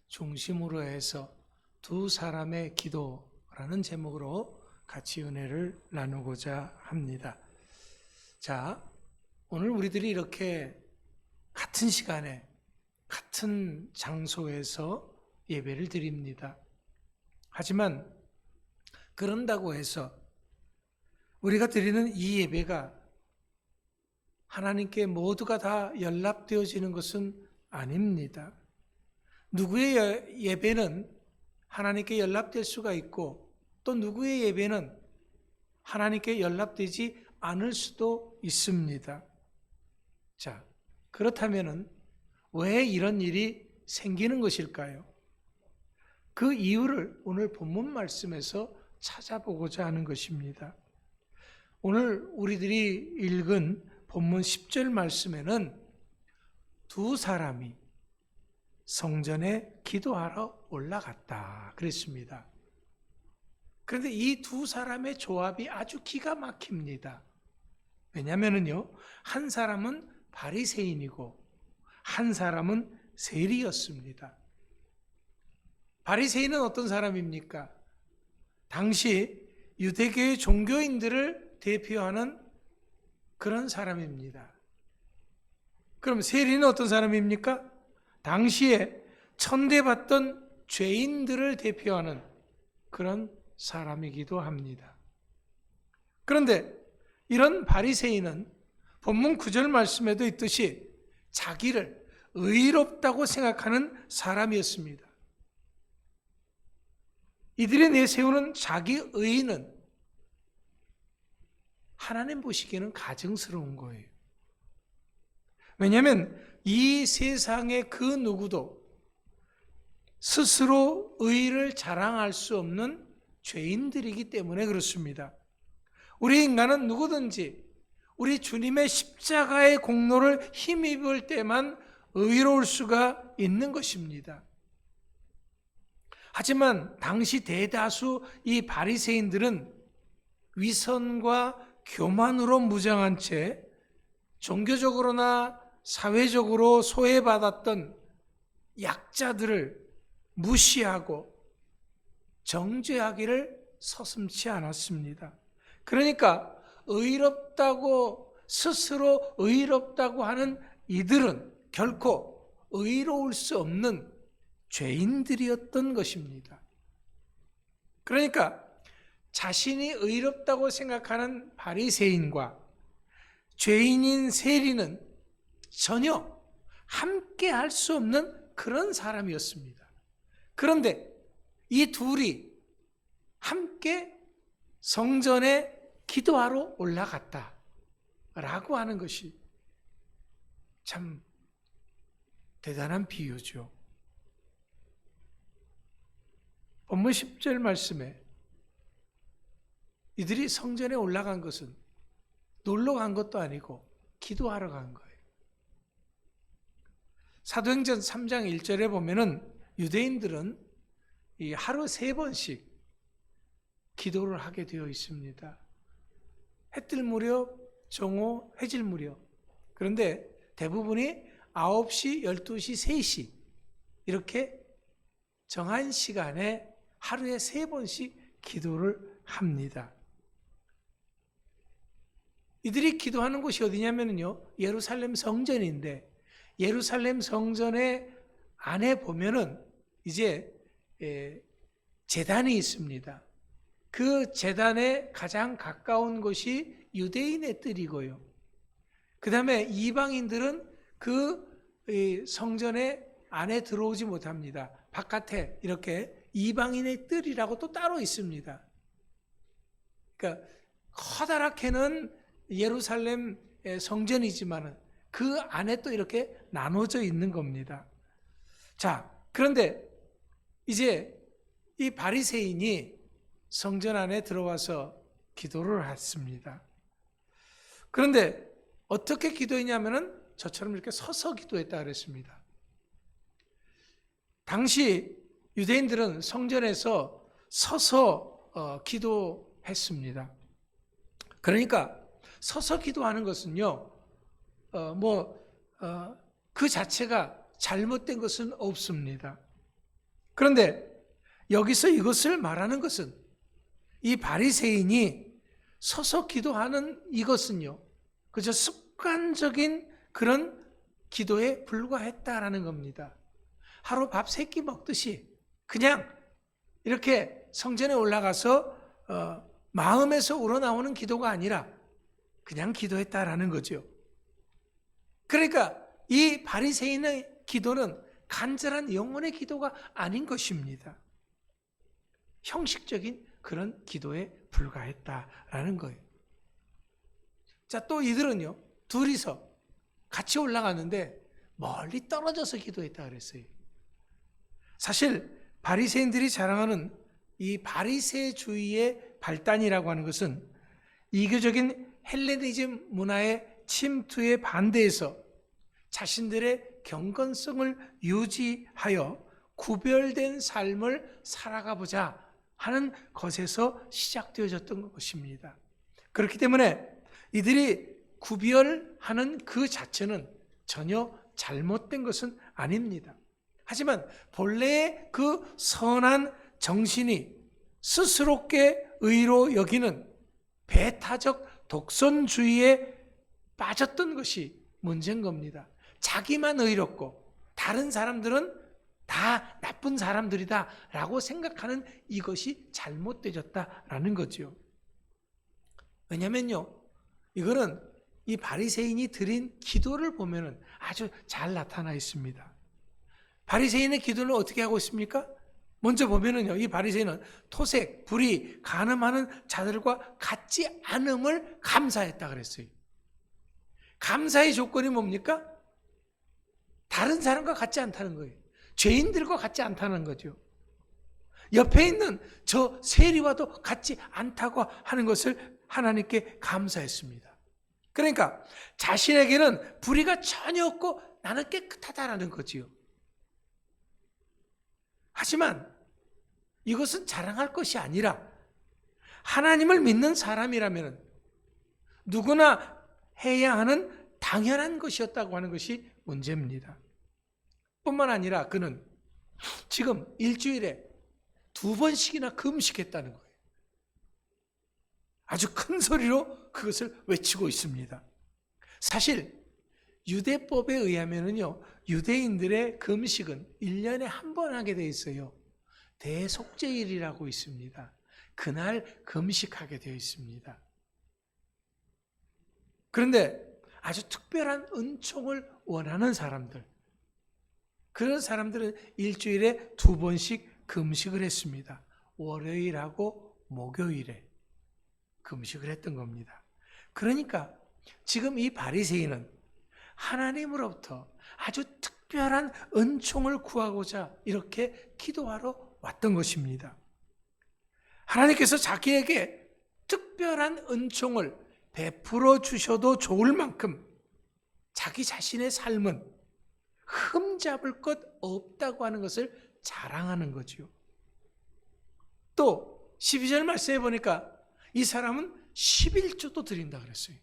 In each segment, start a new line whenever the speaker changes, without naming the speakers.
중심으로 해서 두 사람의 기도라는 제목으로 같이 은혜를 나누고자 합니다. 자, 오늘 우리들이 이렇게 같은 시간에 같은 장소에서 예배를 드립니다. 하지만 그런다고 해서 우리가 드리는 이 예배가 하나님께 모두가 다 연락되어지는 것은 아닙니다. 누구의 예배는 하나님께 연락될 수가 있고 또 누구의 예배는 하나님께 연락되지 않을 수도 있습니다. 자, 그렇다면 왜 이런 일이 생기는 것일까요? 그 이유를 오늘 본문 말씀에서 찾아보고자 하는 것입니다. 오늘 우리들이 읽은 본문 10절 말씀에는 두 사람이 성전에 기도하러 올라갔다 그랬습니다. 그런데 이 두 사람의 조합이 아주 기가 막힙니다. 왜냐하면요, 한 사람은 바리새인이고 한 사람은 세리였습니다. 바리새인은 어떤 사람입니까? 당시 유대교의 종교인들을 대표하는 그런 사람입니다. 그럼 세리는 어떤 사람입니까? 당시에 천대받던 죄인들을 대표하는 그런 사람이기도 합니다. 그런데 이런 바리새인은 본문 9절 말씀에도 있듯이 자기를 의롭다고 생각하는 사람이었습니다. 이들이 내세우는 자기 의는 하나님 보시기에는 가증스러운 거예요. 왜냐하면 이 세상의 그 누구도 스스로 의를 자랑할 수 없는 죄인들이기 때문에 그렇습니다. 우리 인간은 누구든지 우리 주님의 십자가의 공로를 힘입을 때만 의로울 수가 있는 것입니다. 하지만 당시 대다수 이 바리새인들은 위선과 교만으로 무장한 채 종교적으로나 사회적으로 소외받았던 약자들을 무시하고 정죄하기를 서슴지 않았습니다. 그러니까 의롭다고 스스로 의롭다고 하는 이들은 결코 의로울 수 없는 죄인들이었던 것입니다. 그러니까 자신이 의롭다고 생각하는 바리새인과 죄인인 세리는 전혀 함께 할 수 없는 그런 사람이었습니다. 그런데 이 둘이 함께 성전에 기도하러 올라갔다라고 하는 것이 참 대단한 비유죠. 본문 10절 말씀에 이들이 성전에 올라간 것은 놀러 간 것도 아니고 기도하러 간 거예요. 사도행전 3장 1절에 보면은 유대인들은 이 하루 3번씩 기도를 하게 되어 있습니다. 해 뜰 무렵, 정오, 해질 무렵. 그런데 대부분이 9시, 12시, 3시 이렇게 정한 시간에 하루에 3번씩 기도를 합니다. 이들이 기도하는 곳이 어디냐면요, 예루살렘 성전인데 예루살렘 성전의 안에 보면은 이제 제단이 있습니다. 그 제단에 가장 가까운 곳이 유대인의 뜰이고요. 그 다음에 이방인들은 그 성전의 안에 들어오지 못합니다. 바깥에 이렇게 이방인의 뜰이라고 또 따로 있습니다. 그러니까 커다랗게는 예루살렘 성전이지만 그 안에 또 이렇게 나눠져 있는 겁니다. 자, 그런데 이제 이 바리새인이 성전 안에 들어와서 기도를 했습니다. 그런데 어떻게 기도했냐면은 저처럼 이렇게 서서 기도했다 그랬습니다. 당시 유대인들은 성전에서 서서 기도했습니다. 그러니까 서서 기도하는 것은요, 그 자체가 잘못된 것은 없습니다. 그런데 여기서 이것을 말하는 것은 이 바리새인이 서서 기도하는 이것은요, 그저 습관적인 그런 기도에 불과했다라는 겁니다. 하루 밥 3끼 먹듯이 그냥 이렇게 성전에 올라가서 마음에서 우러나오는 기도가 아니라 그냥 기도했다라는 거죠. 그러니까 이 바리새인의 기도는 간절한 영혼의 기도가 아닌 것입니다. 형식적인 그런 기도에 불과했다라는 거예요. 자, 또 이들은요, 둘이서 같이 올라갔는데 멀리 떨어져서 기도했다 그랬어요. 사실 바리새인들이 자랑하는 이 바리새주의의 발단이라고 하는 것은 이교적인 헬레니즘 문화의 침투에 반대해서 자신들의 경건성을 유지하여 구별된 삶을 살아가 보자 하는 것에서 시작되어졌던 것입니다. 그렇기 때문에 이들이 구별하는 그 자체는 전혀 잘못된 것은 아닙니다. 하지만 본래의 그 선한 정신이 스스롭게 의로 여기는 배타적 독선주의에 빠졌던 것이 문제인 겁니다. 자기만 의롭고 다른 사람들은 다 나쁜 사람들이다 라고 생각하는 이것이 잘못되졌다라는 거죠. 왜냐면요, 이거는 이 바리새인이 드린 기도를 보면 아주 잘 나타나 있습니다. 바리새인의 기도는 어떻게 하고 있습니까? 먼저 보면은요, 이 바리새인은 토색, 불의, 간음하는 자들과 같지 않음을 감사했다 그랬어요. 감사의 조건이 뭡니까? 다른 사람과 같지 않다는 거예요. 죄인들과 같지 않다는 거죠. 옆에 있는 저 세리와도 같지 않다고 하는 것을 하나님께 감사했습니다. 그러니까 자신에게는 불의가 전혀 없고 나는 깨끗하다라는 거지요. 하지만 이것은 자랑할 것이 아니라 하나님을 믿는 사람이라면 누구나 해야 하는 당연한 것이었다고 하는 것이 문제입니다. 뿐만 아니라 그는 지금 일주일에 2번씩이나 금식했다는 거예요. 아주 큰 소리로 그것을 외치고 있습니다. 사실 유대법에 의하면요, 유대인들의 금식은 1년에 한 번 하게 돼 있어요. 대속죄일이라고 있습니다. 그날 금식하게 되어 있습니다. 그런데 아주 특별한 은총을 원하는 사람들, 그런 사람들은 일주일에 2번씩 금식을 했습니다. 월요일하고 목요일에 금식을 했던 겁니다. 그러니까 지금 이 바리새인은 하나님으로부터 아주 특별한 은총을 구하고자 이렇게 기도하러 왔던 것입니다. 하나님께서 자기에게 특별한 은총을 베풀어 주셔도 좋을 만큼 자기 자신의 삶은 흠잡을 것 없다고 하는 것을 자랑하는 거지요. 또 12절 말씀에 보니까 이 사람은 11조도 드린다 그랬어요.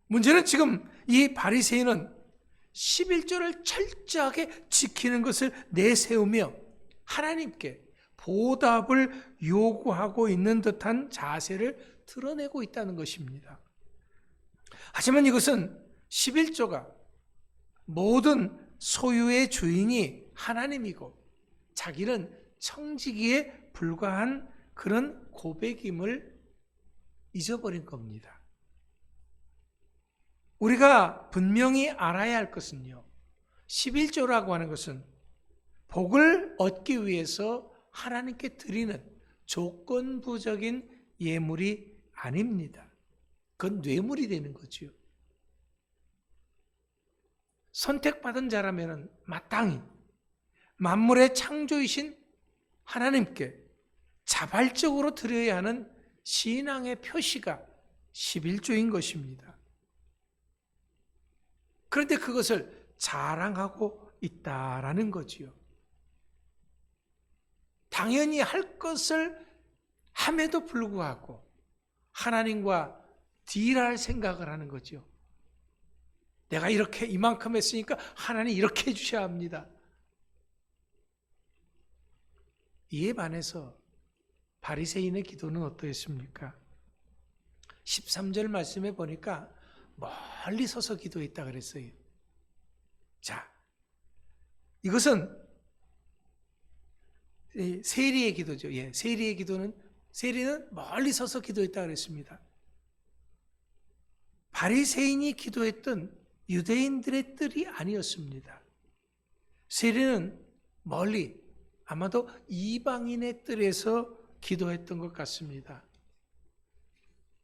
문제는 지금 이 바리새인은 11조를 철저하게 지키는 것을 내세우며 하나님께 보답을 요구하고 있는 듯한 자세를 드러내고 있다는 것입니다. 하지만 이것은 11조가 모든 소유의 주인이 하나님이고 자기는 청지기에 불과한 그런 고백임을 잊어버린 겁니다. 우리가 분명히 알아야 할 것은요, 11조라고 하는 것은 복을 얻기 위해서 하나님께 드리는 조건부적인 예물이 아닙니다. 그건 뇌물이 되는 거죠. 선택받은 자라면 마땅히 만물의 창조이신 하나님께 자발적으로 드려야 하는 신앙의 표시가 11조인 것입니다. 그런데 그것을 자랑하고 있다라는 거지요. 당연히 할 것을 함에도 불구하고 하나님과 딜할 생각을 하는 거죠. 내가 이렇게 이만큼 했으니까 하나님 이렇게 해주셔야 합니다. 이에 반해서 바리새인의 기도는 어떠했습니까? 13절 말씀에 보니까 멀리 서서 기도했다 그랬어요. 자, 이것은 세리의 기도죠. 예, 세리는 멀리 서서 기도했다 그랬습니다. 바리새인이 기도했던 유대인들의 뜰이 아니었습니다. 세리는 멀리 아마도 이방인의 뜰에서 기도했던 것 같습니다.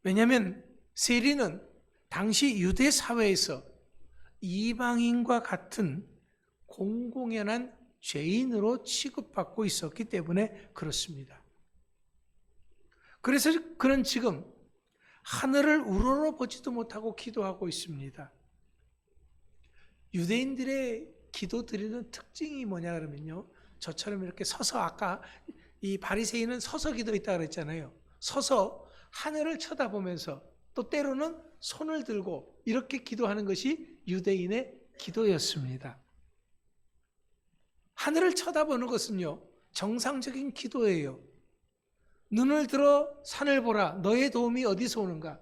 왜냐하면 세리는 당시 유대 사회에서 이방인과 같은 공공연한 죄인으로 취급받고 있었기 때문에 그렇습니다. 그래서 그는 지금 하늘을 우러러보지도 못하고 기도하고 있습니다. 유대인들의 기도 드리는 특징이 뭐냐 그러면요, 저처럼 이렇게 서서, 아까 이 바리새인은 서서 기도했다 그랬잖아요. 서서 하늘을 쳐다보면서 또 때로는 손을 들고 이렇게 기도하는 것이 유대인의 기도였습니다. 하늘을 쳐다보는 것은요, 정상적인 기도예요. 눈을 들어 산을 보라, 너의 도움이 어디서 오는가?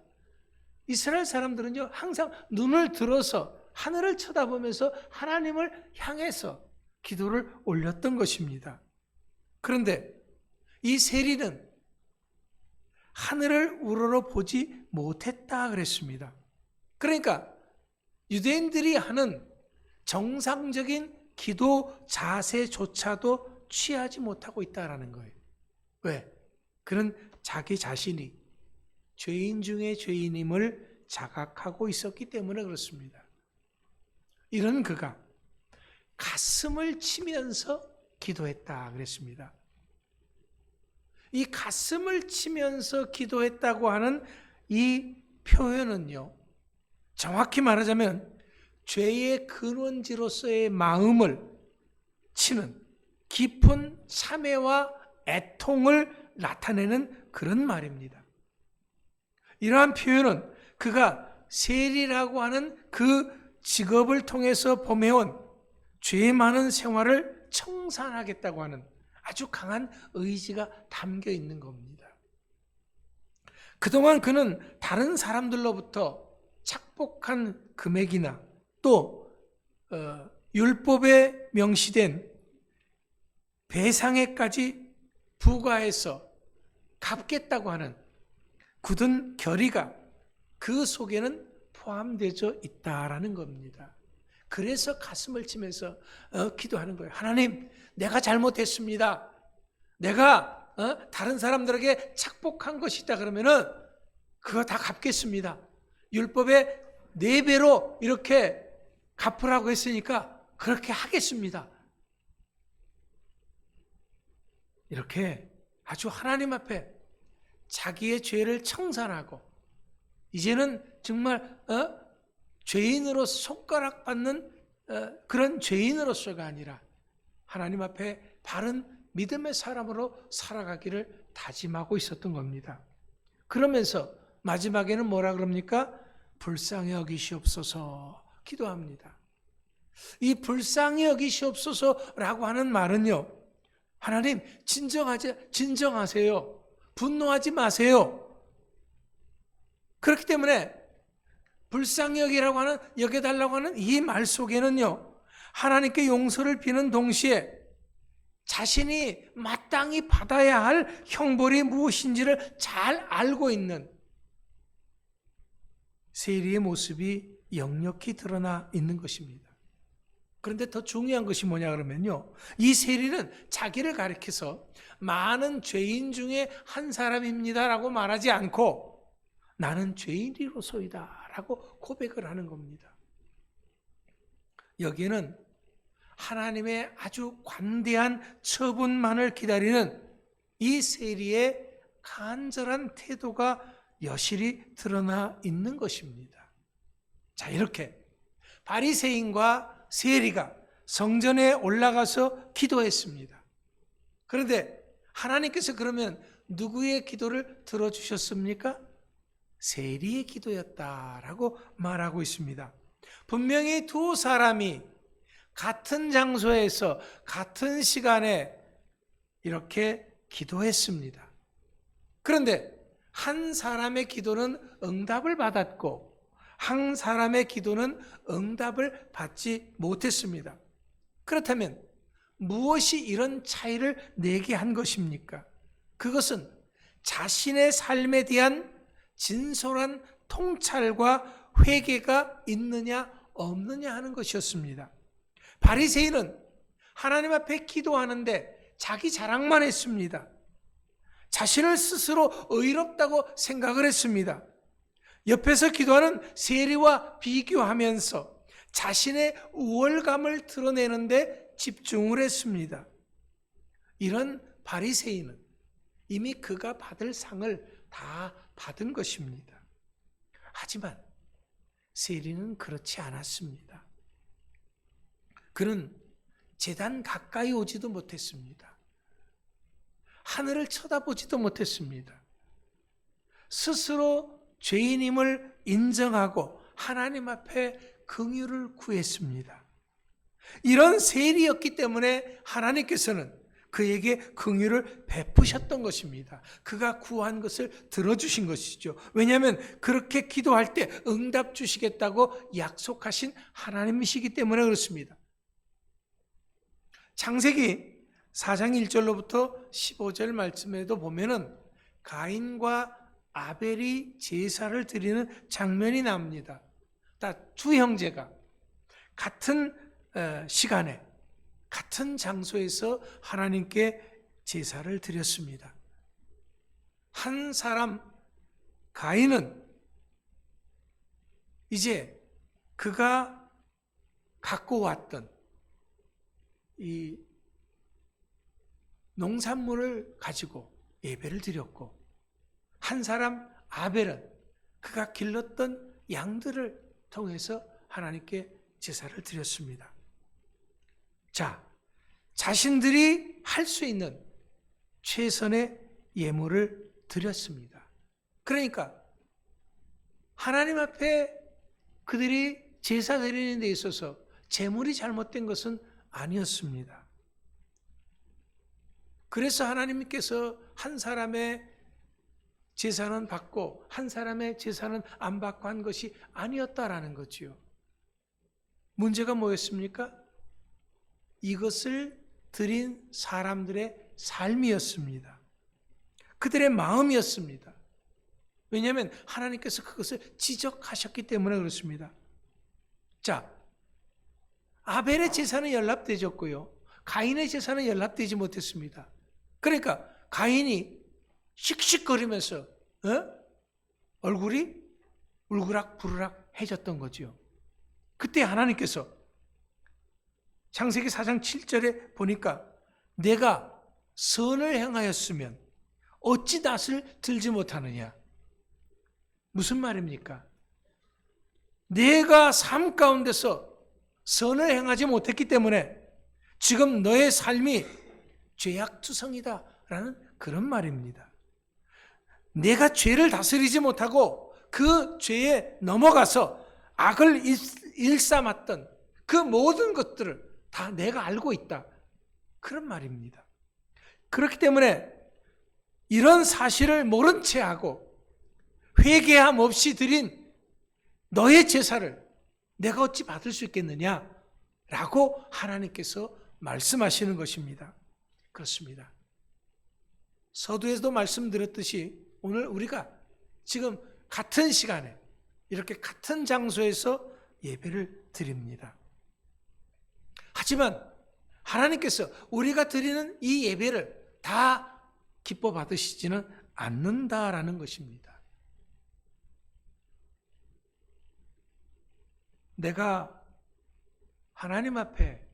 이스라엘 사람들은요, 항상 눈을 들어서 하늘을 쳐다보면서 하나님을 향해서 기도를 올렸던 것입니다. 그런데 이 세리는 하늘을 우러러 보지 못했다 그랬습니다. 그러니까 유대인들이 하는 정상적인 기도 자세조차도 취하지 못하고 있다는 거예요. 왜? 그는 자기 자신이 죄인 중에 죄인임을 자각하고 있었기 때문에 그렇습니다. 이런 그가 가슴을 치면서 기도했다 그랬습니다. 이 가슴을 치면서 기도했다고 하는 이 표현은요, 정확히 말하자면 죄의 근원지로서의 마음을 치는 깊은 참회와 애통을 나타내는 그런 말입니다. 이러한 표현은 그가 세리라고 하는 그 직업을 통해서 범해온 죄 많은 생활을 청산하겠다고 하는 아주 강한 의지가 담겨 있는 겁니다. 그동안 그는 다른 사람들로부터 착복한 금액이나 또 율법에 명시된 배상에까지 부과해서 갚겠다고 하는 굳은 결의가 그 속에는 포함되어 있다라는 겁니다. 그래서 가슴을 치면서 기도하는 거예요. 하나님, 내가 잘못했습니다. 내가 다른 사람들에게 착복한 것이 있다 그러면은 그거 다 갚겠습니다. 율법의 4배로 이렇게 갚으라고 했으니까 그렇게 하겠습니다. 이렇게 아주 하나님 앞에 자기의 죄를 청산하고 이제는 정말 죄인으로 손가락 받는 그런 죄인으로서가 아니라 하나님 앞에 바른 믿음의 사람으로 살아가기를 다짐하고 있었던 겁니다. 그러면서 마지막에는 뭐라 그럽니까? 불쌍히 여기시옵소서 기도합니다. 이 불쌍히 여기시옵소서라고 하는 말은요, 하나님 진정하세요. 분노하지 마세요. 그렇기 때문에 불쌍히 여겨달라고 하는 이 말 속에는요, 하나님께 용서를 비는 동시에 자신이 마땅히 받아야 할 형벌이 무엇인지를 잘 알고 있는 세리의 모습이 역력히 드러나 있는 것입니다. 그런데 더 중요한 것이 뭐냐 그러면요, 이 세리는 자기를 가리켜서 많은 죄인 중에 한 사람입니다라고 말하지 않고 나는 죄인이로소이다 라고 고백을 하는 겁니다. 여기에는 하나님의 아주 관대한 처분만을 기다리는 이 세리의 간절한 태도가 여실히 드러나 있는 것입니다. 자, 이렇게 바리새인과 세리가 성전에 올라가서 기도했습니다. 그런데 하나님께서 그러면 누구의 기도를 들어주셨습니까? 세리의 기도였다라고 말하고 있습니다. 분명히 두 사람이 같은 장소에서 같은 시간에 이렇게 기도했습니다. 그런데 한 사람의 기도는 응답을 받았고 한 사람의 기도는 응답을 받지 못했습니다. 그렇다면 무엇이 이런 차이를 내게 한 것입니까? 그것은 자신의 삶에 대한 진솔한 통찰과 회개가 있느냐 없느냐 하는 것이었습니다. 바리새인은 하나님 앞에 기도하는데 자기 자랑만 했습니다. 자신을 스스로 의롭다고 생각을 했습니다. 옆에서 기도하는 세리와 비교하면서 자신의 우월감을 드러내는데 집중을 했습니다. 이런 바리새인은 이미 그가 받을 상을 다 받은 것입니다. 하지만 세리는 그렇지 않았습니다. 그는 제단 가까이 오지도 못했습니다. 하늘을 쳐다보지도 못했습니다. 스스로 죄인임을 인정하고 하나님 앞에 긍휼을 구했습니다. 이런 세리였기 때문에 하나님께서는 그에게 긍휼을 베푸셨던 것입니다. 그가 구한 것을 들어주신 것이죠. 왜냐하면 그렇게 기도할 때 응답 주시겠다고 약속하신 하나님이시기 때문에 그렇습니다. 창세기 4장 1절로부터 15절 말씀에도 보면은 가인과 아벨이 제사를 드리는 장면이 나옵니다. 두 형제가 같은 시간에 같은 장소에서 하나님께 제사를 드렸습니다. 한 사람 가인은 이제 그가 갖고 왔던 이 농산물을 가지고 예배를 드렸고, 한 사람 아벨은 그가 길렀던 양들을 통해서 하나님께 제사를 드렸습니다. 자, 자신들이 할 수 있는 최선의 예물을 드렸습니다. 그러니까 하나님 앞에 그들이 제사 드리는 데 있어서 제물이 잘못된 것은 아니었습니다. 그래서 하나님께서 한 사람의 제사는 받고 한 사람의 제사는 안 받고 한 것이 아니었다라는 거지요. 문제가 뭐였습니까? 이것을 드린 사람들의 삶이었습니다. 그들의 마음이었습니다. 왜냐하면 하나님께서 그것을 지적하셨기 때문에 그렇습니다. 자, 아벨의 제사는 연락되었고요. 가인의 제사는 연락되지 못했습니다. 그러니까 가인이 씩씩거리면서 얼굴이 울그락부르락 해졌던 거죠. 그때 하나님께서 창세기 4장 7절에 보니까 내가 선을 행하였으면 어찌 낯을 들지 못하느냐. 무슨 말입니까? 내가 삶 가운데서 선을 행하지 못했기 때문에 지금 너의 삶이 죄악투성이다 라는 그런 말입니다. 내가 죄를 다스리지 못하고 그 죄에 넘어가서 악을 일삼았던 그 모든 것들을 다 내가 알고 있다. 그런 말입니다. 그렇기 때문에 이런 사실을 모른 채 하고 회개함 없이 드린 너의 제사를 내가 어찌 받을 수 있겠느냐? 라고 하나님께서 말씀하시는 것입니다. 그렇습니다. 서두에서도 말씀드렸듯이 오늘 우리가 지금 같은 시간에 이렇게 같은 장소에서 예배를 드립니다. 하지만 하나님께서 우리가 드리는 이 예배를 다 기뻐 받으시지는 않는다라는 것입니다. 내가 하나님 앞에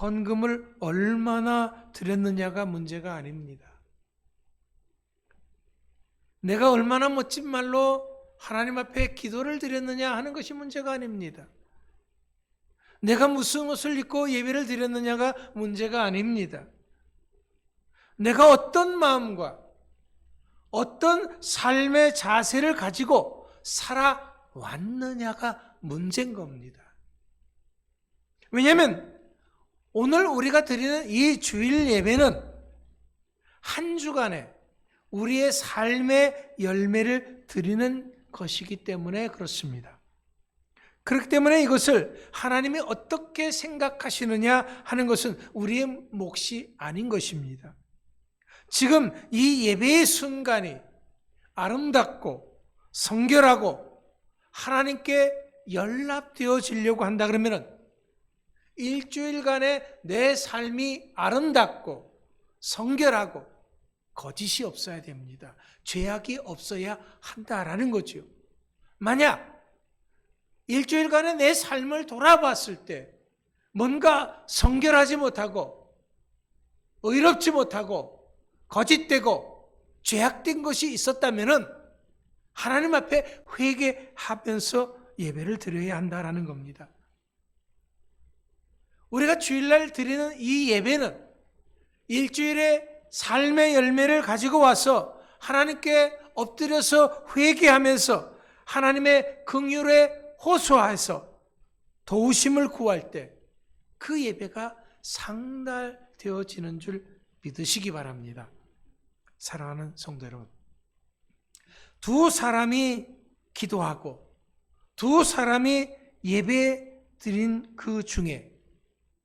헌금을 얼마나 드렸느냐가 문제가 아닙니다. 내가 얼마나 멋진 말로 하나님 앞에 기도를 드렸느냐 하는 것이 문제가 아닙니다. 내가 무슨 옷을 입고 예배를 드렸느냐가 문제가 아닙니다. 내가 어떤 마음과 어떤 삶의 자세를 가지고 살아왔느냐가 문제인 겁니다. 왜냐하면 오늘 우리가 드리는 이 주일 예배는 한 주간에 우리의 삶의 열매를 드리는 것이기 때문에 그렇습니다. 그렇기 때문에 이것을 하나님이 어떻게 생각하시느냐 하는 것은 우리의 몫이 아닌 것입니다. 지금 이 예배의 순간이 아름답고 성결하고 하나님께 연락되어지려고 한다 그러면 일주일간의 내 삶이 아름답고 성결하고 거짓이 없어야 됩니다. 죄악이 없어야 한다라는 거죠. 만약 일주일간의 내 삶을 돌아봤을 때 뭔가 성결하지 못하고 의롭지 못하고 거짓되고 죄악된 것이 있었다면 하나님 앞에 회개하면서 예배를 드려야 한다라는 겁니다. 우리가 주일날 드리는 이 예배는 일주일의 삶의 열매를 가지고 와서 하나님께 엎드려서 회개하면서 하나님의 긍휼에 호소해서 도우심을 구할 때 그 예배가 상달되어지는 줄 믿으시기 바랍니다. 사랑하는 성도 여러분, 두 사람이 기도하고 두 사람이 예배 드린 그 중에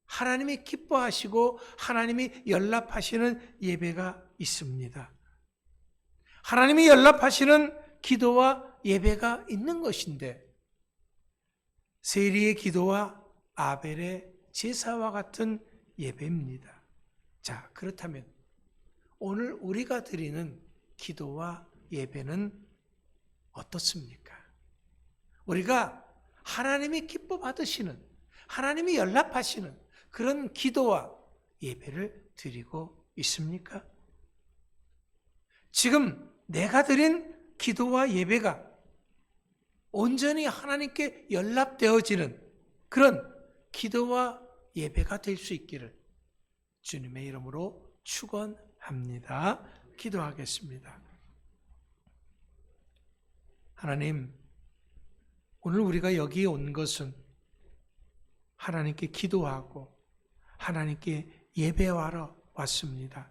하나님이 기뻐하시고 하나님이 연락하시는 예배가 있습니다. 하나님이 연락하시는 기도와 예배가 있는 것인데 세리의 기도와 아벨의 제사와 같은 예배입니다. 자, 그렇다면 오늘 우리가 드리는 기도와 예배는 어떻습니까? 우리가 하나님이 기뻐 받으시는, 하나님이 연락하시는 그런 기도와 예배를 드리고 있습니까? 지금 내가 드린 기도와 예배가 온전히 하나님께 연락되어지는 그런 기도와 예배가 될 수 있기를 주님의 이름으로 축원합니다. 기도하겠습니다. 하나님, 오늘 우리가 여기에 온 것은 하나님께 기도하고 하나님께 예배하러 왔습니다.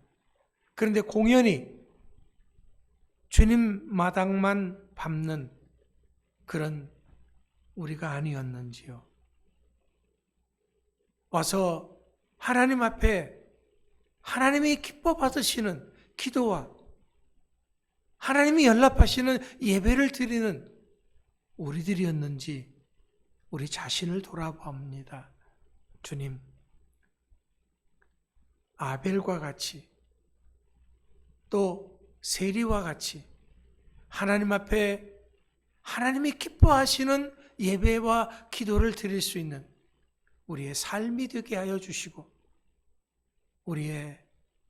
그런데 공연히 주님 마당만 밟는 그런 우리가 아니었는지요. 와서 하나님 앞에 하나님이 기뻐 받으시는 기도와 하나님이 연락하시는 예배를 드리는 우리들이었는지 우리 자신을 돌아봅니다. 주님, 아벨과 같이 또 세리와 같이 하나님 앞에 하나님이 기뻐하시는 예배와 기도를 드릴 수 있는 우리의 삶이 되게 하여 주시고 우리의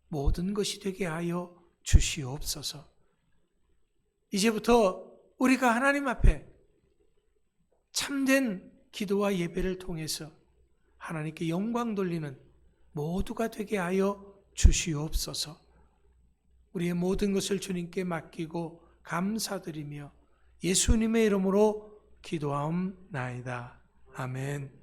모든 것이 되게 하여 주시옵소서. 이제부터 우리가 하나님 앞에 참된 기도와 예배를 통해서 하나님께 영광 돌리는 모두가 되게 하여 주시옵소서. 우리의 모든 것을 주님께 맡기고 감사드리며 예수님의 이름으로 기도하옵나이다. 아멘.